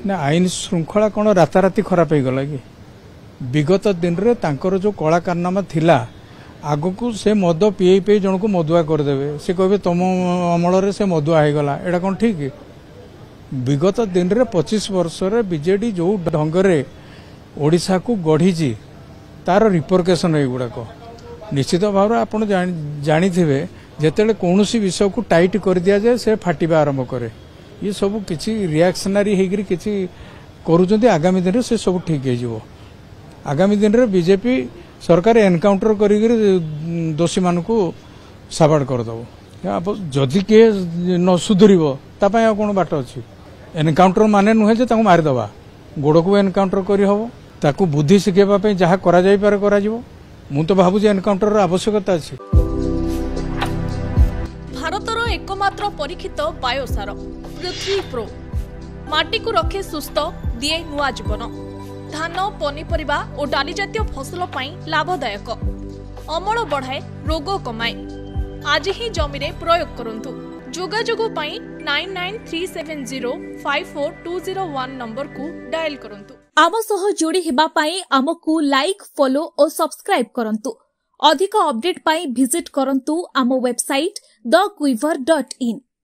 ना आईन श्रृंखला कौन राताराति खराब हो गला कि विगत दिन रे तांकर जो कला कारनामा थिला आगकू से मद पीई पी जन को मदुआ करदे से कहे तुम अमल से मदुआ हो गला एटा कौन ठीक विगत दिन रे 25 वर्ष रे बीजेडी जो ढंगरे ओडिशा को गढ़ी तार रिपोर्केशन एगुड़ाक निश्चित भाव आप जानी जिते कौन विषय को टाइट कर दिया जाए से फाटिबा आरंभ करे ये सब किसी रिएक्शनरी होकर किसी करुँच आगामी दिन से सब ठीक हो आगामी दिन रे बीजेपी सरकार एनकाउंटर कर दोषी मान को साबाड़ करदब जदि किए न सुधरब तापाई कौन बाट अच्छी एनकाउंटर माने नुहे जे मारिदबा गोड़ को एनकाउंटर करहब ताकू बुद्धि शिखेवाई जहाँ करा मु तो भावुँ एनकाउंटर आवश्यकता अच्छी। भारतर एकमात्र परीक्षित बायोसार पृथ्वी प्रो माटी को रखे सुस्थ दिए नुआ जीवन धान पनीपरिबा और डाली जातीय फसल पाई लाभदायक अमल बढ़ाए रोग कमाए आज ही जमी रे प्रयोग करंतु जोगाजोग पाई 9937054201 नंबर को डायल करंतु आम सह जोड़ी हेबा पाई आमकू लाइक फॉलो और सब्सक्राइब करंतु अधिक अपडेट पाई विजिट करंतु आम वेबसाइट thequiver.in